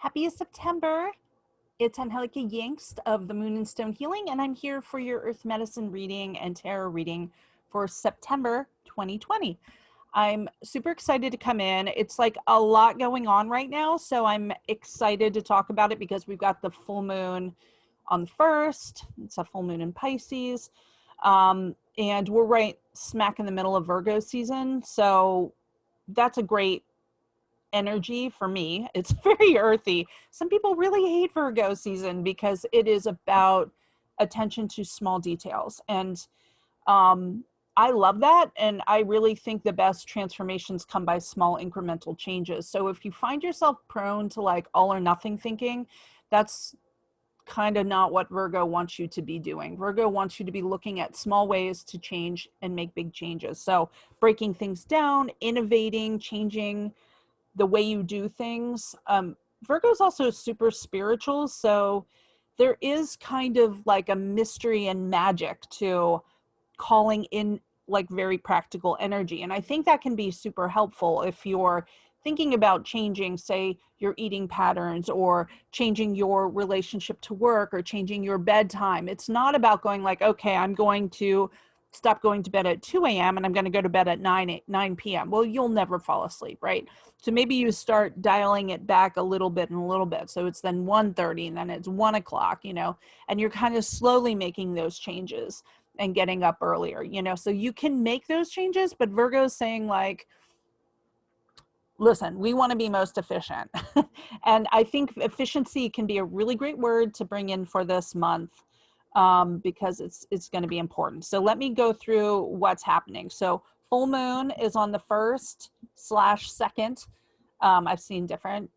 Happy September. It's Angie Yingst of the Moon and Stone Healing, and I'm here for your Earth Medicine reading and tarot reading for September 2020. I'm super excited to come in. It's like a lot going on right now, so I'm excited to talk about it because we've got the full moon on the 1st. It's a full moon in Pisces. And we're right smack in the middle of Virgo season, so that's a great energy for me. It's very earthy. Some people really hate Virgo season because it is about attention to small details. And I love that. And I really think the best transformations come by small incremental changes. So if you find yourself prone to like all or nothing thinking, that's kind of not what Virgo wants you to be doing. Virgo wants you to be looking at small ways to change and make big changes. So breaking things down, innovating, changing the way you do things. Virgo is also super spiritual, so there is kind of like a mystery and magic to calling in like very practical energy. And I think that can be super helpful if you're thinking about changing, say, your eating patterns or changing your relationship to work or changing your bedtime. It's not about going like, okay, I'm going to stop going to bed at 2 a.m. and I'm going to go to bed at 9 p.m. Well, you'll never fall asleep, right? So maybe you start dialing it back a little bit and a little bit. So it's then 1:30 and then it's 1 o'clock, and you're kind of slowly making those changes and getting up earlier, so you can make those changes. But Virgo's saying like, listen, we want to be most efficient. And I think efficiency can be a really great word to bring in for this month. Because it's going to be important. So let me go through what's happening. So full moon is on the 1st/2nd. I've seen different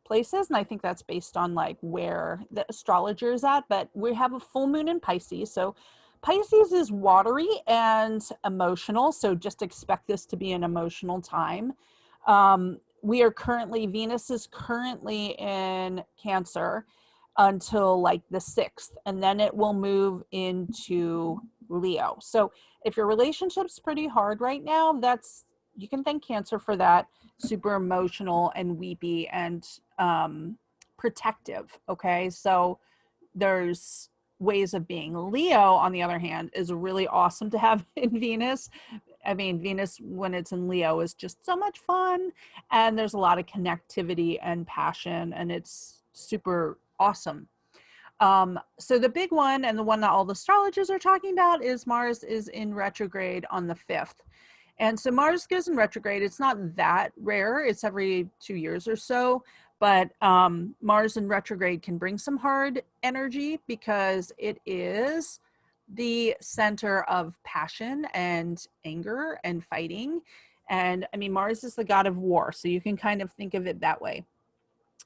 places, and I think that's based on like where the astrologer is at, but we have a full moon in Pisces. So Pisces is watery and emotional, so just expect this to be an emotional time. Venus is currently in Cancer until like the 6th, and then it will move into Leo. So if your relationship's pretty hard right now, you can thank Cancer for that. Super emotional and weepy and protective. Okay, so there's ways of being. Leo, on the other hand, is really awesome to have in Venus. I mean, Venus, when it's in Leo, is just so much fun, and there's a lot of connectivity and passion, and it's super awesome. So the big one, and the one that all the astrologers are talking about, is Mars is in retrograde on the 5th. And so Mars goes in retrograde. It's not that rare. It's every 2 years or so. But Mars in retrograde can bring some hard energy because it is the center of passion and anger and fighting. And I mean, Mars is the god of war. So you can kind of think of it that way.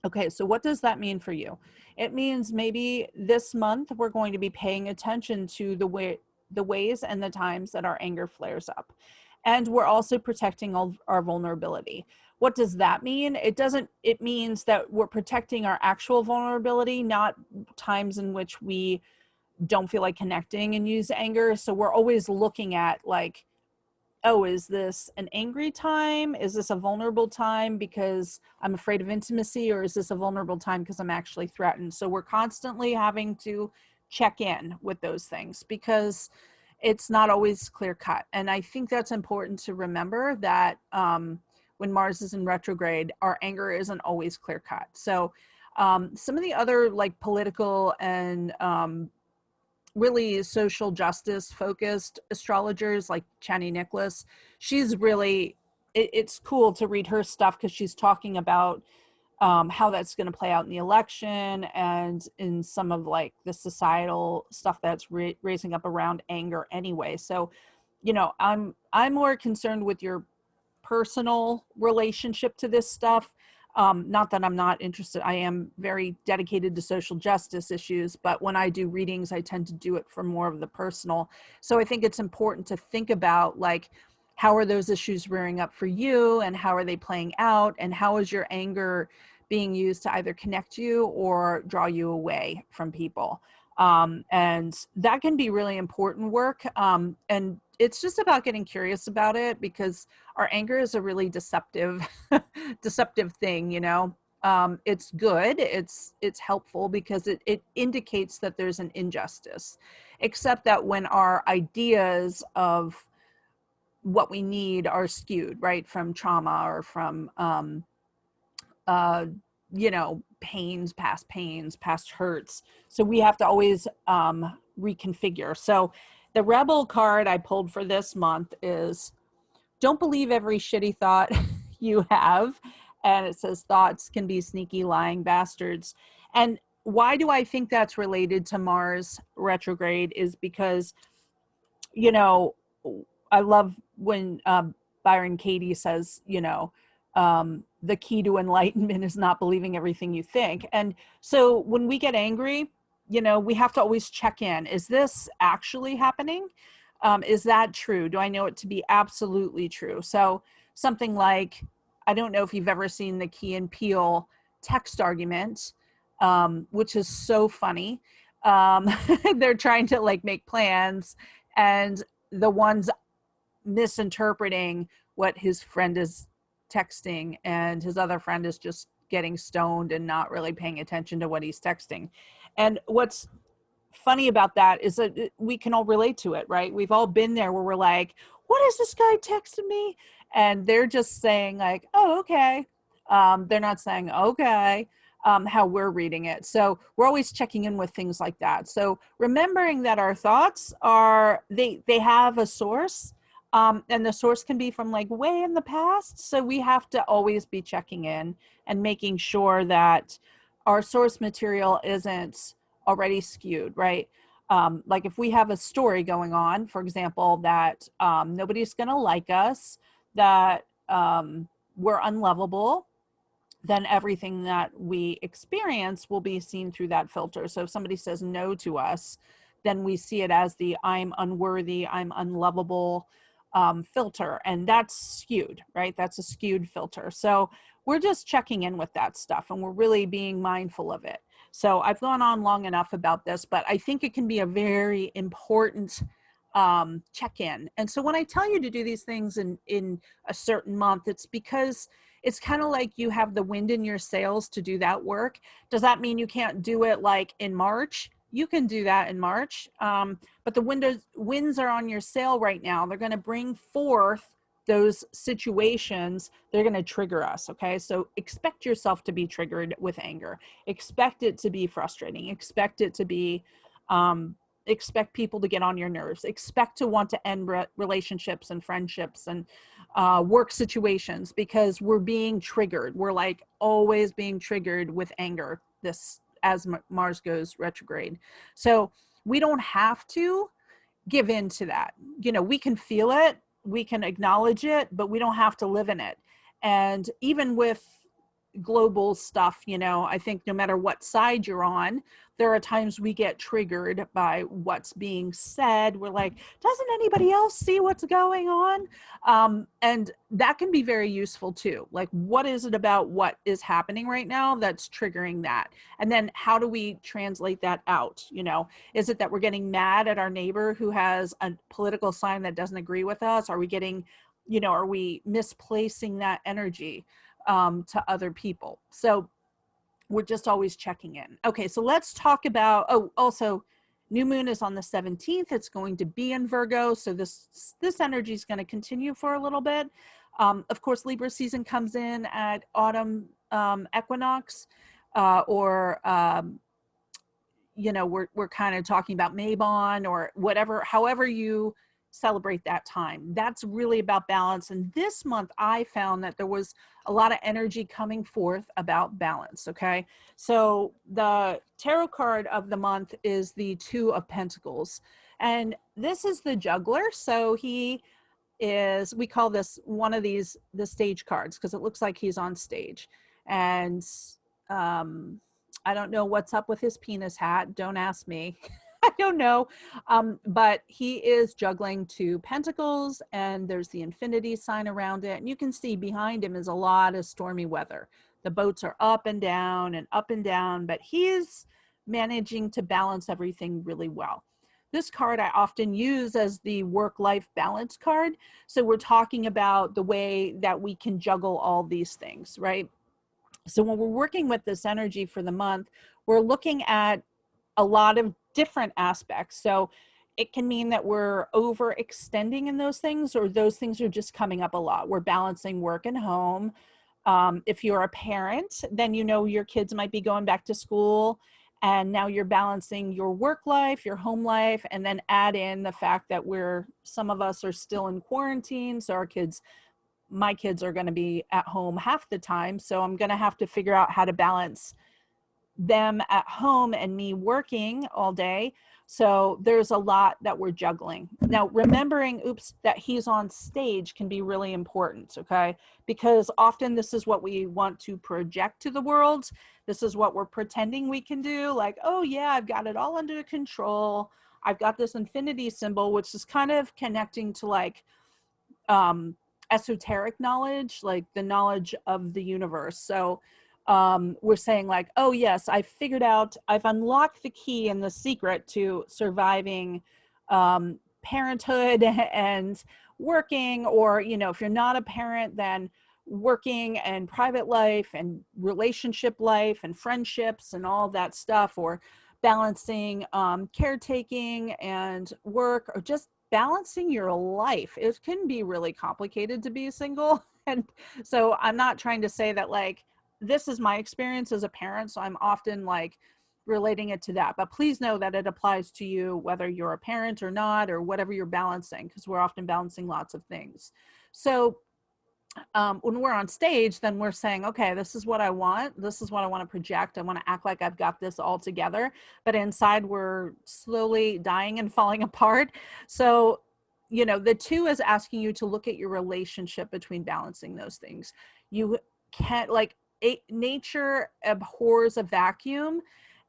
Okay, so what does that mean for you? It means maybe this month we're going to be paying attention to the ways and the times that our anger flares up. And we're also protecting all our vulnerability. What does that mean? It means that we're protecting our actual vulnerability, not times in which we don't feel like connecting and use anger. So we're always looking at like, oh, is this an angry time? Is this a vulnerable time because I'm afraid of intimacy? Or is this a vulnerable time because I'm actually threatened? So we're constantly having to check in with those things because it's not always clear cut. And I think that's important to remember that when Mars is in retrograde, our anger isn't always clear cut. So some of the other like political and really social justice focused astrologers like Chani Nicholas, she's really, it's cool to read her stuff because she's talking about how that's going to play out in the election and in some of like the societal stuff that's raising up around anger anyway. So, I'm more concerned with your personal relationship to this stuff. Not that I'm not interested. I am very dedicated to social justice issues, but when I do readings, I tend to do it for more of the personal. So I think it's important to think about like, how are those issues rearing up for you and how are they playing out? And how is your anger being used to either connect you or draw you away from people? And that can be really important work. And it's just about getting curious about it because our anger is a really deceptive thing, It's good, it's helpful because it indicates that there's an injustice, except that when our ideas of what we need are skewed, right, from trauma or from uh, pains, past hurts. So we have to always reconfigure. So the rebel card I pulled for this month is don't believe every shitty thought you have. And it says thoughts can be sneaky, lying bastards. And why do I think that's related to Mars retrograde is because, you know, I love when Byron Katie says, the key to enlightenment is not believing everything you think. And so when we get angry, we have to always check in. Is this actually happening? Is that true? Do I know it to be absolutely true? So something like, I don't know if you've ever seen the Key and Peele text argument, which is so funny. They're trying to like make plans, and the one's misinterpreting what his friend is texting, and his other friend is just getting stoned and not really paying attention to what he's texting. And what's funny about that is that we can all relate to it, right? We've all been there where we're like, what is this guy texting me? And they're just saying like, oh, okay. They're not saying, okay, how we're reading it. So we're always checking in with things like that. So remembering that our thoughts are, they have a source, and the source can be from like way in the past. So we have to always be checking in and making sure that our source material isn't already skewed, right? Like if we have a story going on, for example, that nobody's going to like us, that we're unlovable, then everything that we experience will be seen through that filter. So if somebody says no to us, then we see it as the I'm unworthy, I'm unlovable filter. And that's skewed, right? That's a skewed filter. So we're just checking in with that stuff, and we're really being mindful of it. So I've gone on long enough about this, but I think it can be a very important check-in. And so when I tell you to do these things in a certain month, it's because it's kind of like you have the wind in your sails to do that work. Does that mean you can't do it like in March? You can do that in March, but the winds are on your sail right now. They're going to bring forth those situations. They're going to trigger us. Okay. So expect yourself to be triggered with anger. Expect it to be frustrating. Expect it to be, expect people to get on your nerves. Expect to want to end relationships and friendships and work situations, because we're being triggered. We're like always being triggered with anger as Mars goes retrograde. So we don't have to give in to that. We can feel it, we can acknowledge it, but we don't have to live in it. And even with global stuff, I think no matter what side you're on, there are times we get triggered by what's being said. We're like, doesn't anybody else see what's going on? And that can be very useful too. Like, what is it about what is happening right now that's triggering that? And then how do we translate that out? Is it that we're getting mad at our neighbor who has a political sign that doesn't agree with us? Are we getting, are we misplacing that energy to other people? So we're just always checking in. Okay, so let's talk about, also new moon is on the 17th. It's going to be in Virgo. So this energy is going to continue for a little bit. Of course, Libra season comes in at autumn equinox, or we're kind of talking about Mabon or whatever, however you celebrate that time. That's really about balance. And this month I found that there was a lot of energy coming forth about balance. Okay. So the tarot card of the month is the Two of Pentacles. And this is the juggler. So we call this one of the stage cards, because it looks like he's on stage. And I don't know what's up with his penis hat. Don't ask me. I don't know. But he is juggling two pentacles, and there's the infinity sign around it. And you can see behind him is a lot of stormy weather. The boats are up and down, but he's managing to balance everything really well. This card I often use as the work-life balance card. So we're talking about the way that we can juggle all these things, right? So when we're working with this energy for the month, we're looking at a lot of different aspects. So it can mean that we're overextending in those things, or those things are just coming up a lot. We're balancing work and home. If you're a parent, then you know your kids might be going back to school, and now you're balancing your work life, your home life, and then add in the fact that some of us are still in quarantine. So my kids are going to be at home half the time. So I'm going to have to figure out how to balance them at home and me working all day. So there's a lot that we're juggling. Now, remembering, that he's on stage can be really important, okay? Because often this is what we want to project to the world. This is what we're pretending we can do. Like, oh yeah, I've got it all under control. I've got this infinity symbol, which is kind of connecting to like esoteric knowledge, like the knowledge of the universe. So we're saying like, oh yes, I've unlocked the key and the secret to surviving parenthood and working, or, if you're not a parent, then working and private life and relationship life and friendships and all that stuff, or balancing caretaking and work, or just balancing your life. It can be really complicated to be single. And so I'm not trying to say that like, this is my experience as a parent, so I'm often like relating it to that. But please know that it applies to you whether you're a parent or not, or whatever you're balancing, because we're often balancing lots of things. So when we're on stage, then we're saying, okay, this is what I want. This is what I want to project. I want to act like I've got this all together. But inside, we're slowly dying and falling apart. So, the 2 is asking you to look at your relationship between balancing those things. You can't, like, nature abhors a vacuum,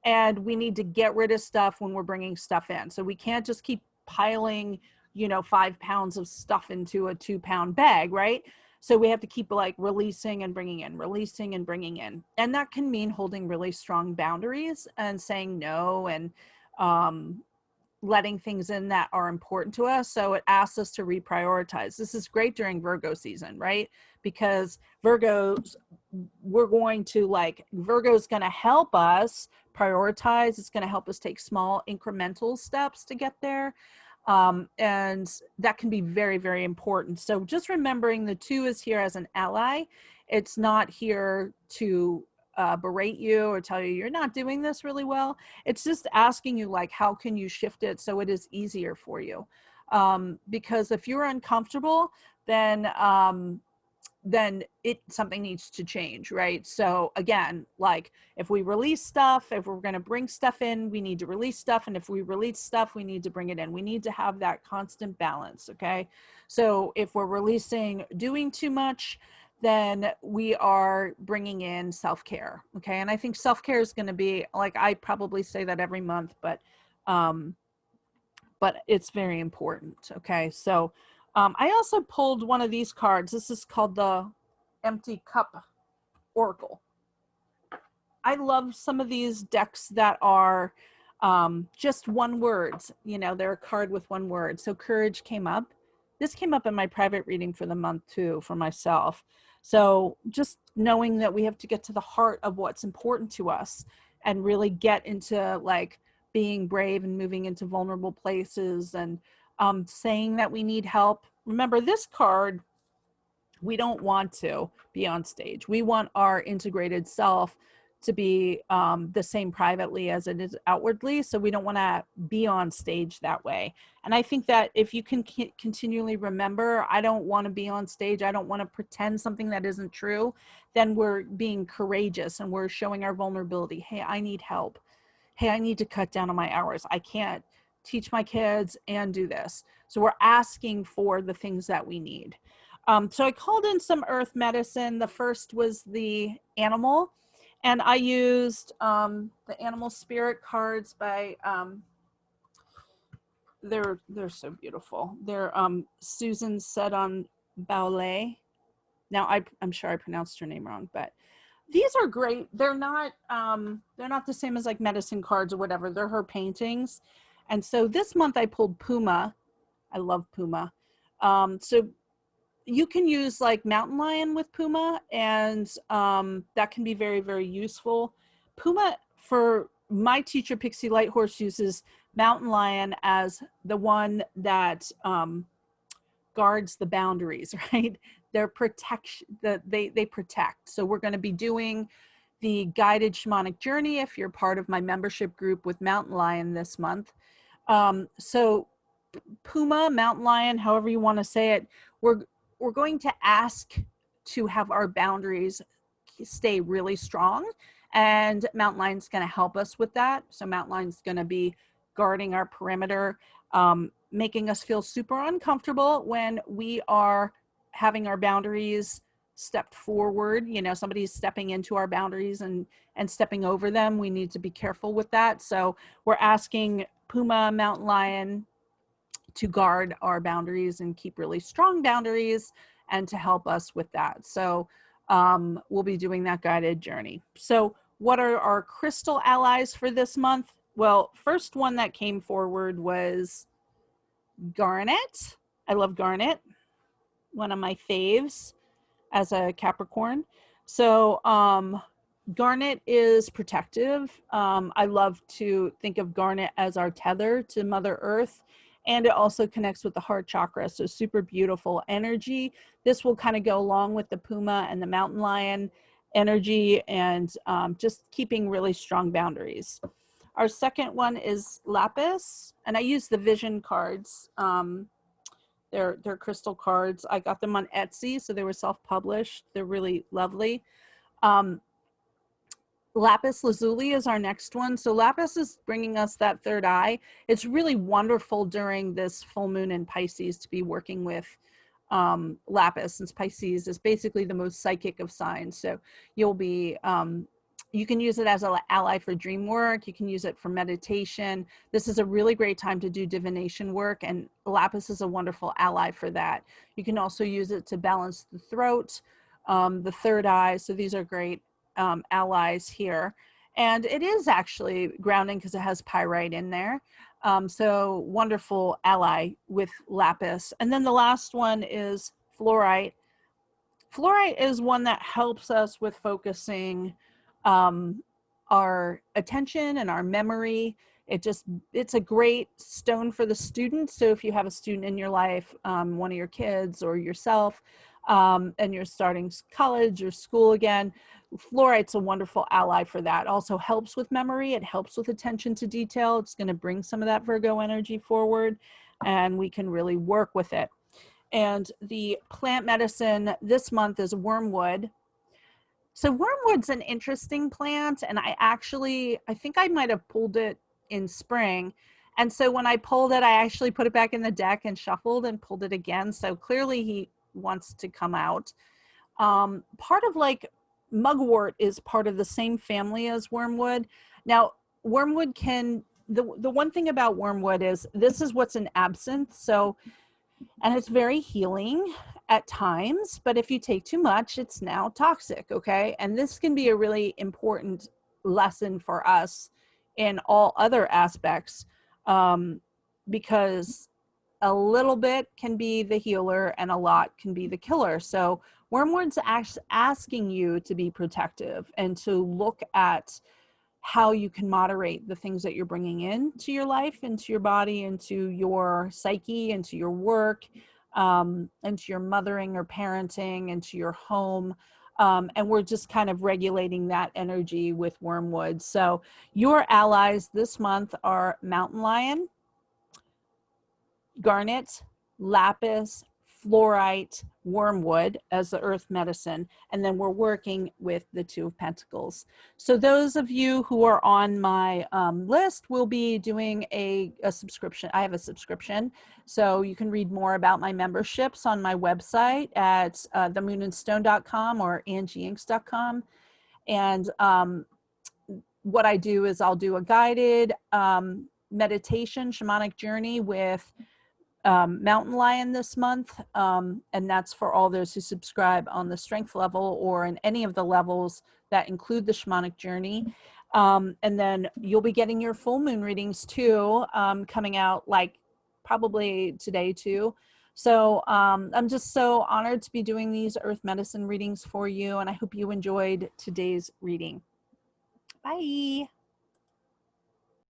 and we need to get rid of stuff when we're bringing stuff in. So we can't just keep piling 5 pounds of stuff into a 2-pound bag, right? So we have to keep like releasing and bringing in, releasing and bringing in. And that can mean holding really strong boundaries and saying no, and letting things in that are important to us. So it asks us to reprioritize. This is great during Virgo season, right? Because Virgo's going to help us prioritize. It's going to help us take small incremental steps to get there. And that can be very, very important. So just remembering the 2 is here as an ally. It's not here to berate you or tell you you're not doing this really well. It's just asking you like, how can you shift it so it is easier for you? Because if you're uncomfortable, then something needs to change, right? So again, like if we release stuff, if we're going to bring stuff in, we need to release stuff. And if we release stuff, we need to bring it in. We need to have that constant balance, okay? So if we're releasing doing too much, then we are bringing in self-care, okay? And I think self-care is going to be, like, I probably say that every month, but it's very important, okay? So I also pulled one of these cards. This is called the Empty Cup Oracle. I love some of these decks that are just one word. They're a card with one word. So Courage came up. This came up in my private reading for the month too, for myself. So just knowing that we have to get to the heart of what's important to us and really get into like being brave and moving into vulnerable places, and saying that we need help. Remember, this card, we don't want to be on stage. We want our integrated self to be the same privately as it is outwardly. So we don't want to be on stage that way. And I think that if you can continually remember, I don't want to be on stage, I don't want to pretend something that isn't true, then we're being courageous and we're showing our vulnerability. Hey, I need help. Hey, I need to cut down on my hours. I can't teach my kids and do this. So we're asking for the things that we need. So I called in some earth medicine. The first was the animal, and I used the animal spirit cards by, they're so beautiful. They're Susan said on Baule. Now I'm sure I pronounced her name wrong, but these are great. They're not the same as like medicine cards or whatever. They're her paintings. And so this month I pulled Puma. I love Puma. So you can use like mountain lion with Puma, and that can be very, very useful. Puma, for my teacher, Pixie Lighthorse, uses mountain lion as the one that guards the boundaries, right? They're protection, they protect. So we're going to be doing the guided shamanic journey if you're part of my membership group with Mountain Lion this month. So Puma, Mountain Lion, however you want to say it, we're going to ask to have our boundaries stay really strong, and Mountain Lion's going to help us with that. So Mountain Lion's going to be guarding our perimeter, making us feel super uncomfortable when we are having our boundaries stepped forward. You know, somebody's stepping into our boundaries and stepping over them. We need to be careful with that. So we're asking Puma, Mountain Lion to guard our boundaries and keep really strong boundaries, and to help us with that. So we'll be doing that guided journey. So what are our crystal allies for this month? Well, first one that came forward was Garnet. I love Garnet, one of my faves as a Capricorn. So Garnet is protective. I love to think of Garnet as our tether to Mother Earth, and it also connects with the heart chakra. So super beautiful energy. This will kind of go along with the Puma and the Mountain Lion energy, and just keeping really strong boundaries. Our second one is Lapis, and I use the Vision cards. They're crystal cards. I got them on Etsy, so they were self-published. They're really lovely. Lapis lazuli is our next one. So Lapis is bringing us that third eye. It's really wonderful during this full moon in Pisces to be working with Lapis, since Pisces is basically the most psychic of signs. So you'll be, you can use it as an ally for dream work. You can use it for meditation. This is a really great time to do divination work, and Lapis is a wonderful ally for that. You can also use it to balance the throat, the third eye. So these are great allies here. And it is actually grounding because it has pyrite in there. So wonderful ally with Lapis. And then the last one is Fluorite. Fluorite is one that helps us with focusing our attention and our memory. It's a great stone for the student. So if you have a student in your life, one of your kids or yourself, and you're starting college or school again, Fluorite's a wonderful ally for that. Also helps with memory. It helps with attention to detail. It's going to bring some of that Virgo energy forward, and we can really work with it. And the plant medicine this month is Wormwood. So Wormwood's an interesting plant, and I think I might have pulled it in spring. And so when I pulled it, I actually put it back in the deck and shuffled and pulled it again. So clearly he wants to come out. Part of like mugwort is part of the same family as wormwood. Now, wormwood can, the one thing about wormwood is this is what's in absinthe. So, and it's very healing at times, but if you take too much, it's now toxic, okay? And this can be a really important lesson for us in all other aspects, because a little bit can be the healer and a lot can be the killer. So Wormwood's asking you to be protective and to look at how you can moderate the things that you're bringing into your life, into your body, into your psyche, into your work, into your mothering or parenting, into your home. And we're just kind of regulating that energy with Wormwood. So your allies this month are Mountain Lion, Garnet, Lapis, Fluorite, Wormwood as the earth medicine, and then we're working with the Two of Pentacles. So those of you who are on my list will be doing a subscription. I have a subscription, so you can read more about my memberships on my website at themoonandstone.com or angieyingst.com. And what I do is I'll do a guided meditation, shamanic journey with Mountain Lion this month, and that's for all those who subscribe on the strength level or in any of the levels that include the shamanic journey. And then you'll be getting your full moon readings too, coming out like probably today too. So I'm just so honored to be doing these earth medicine readings for you, and I hope you enjoyed today's reading. Bye.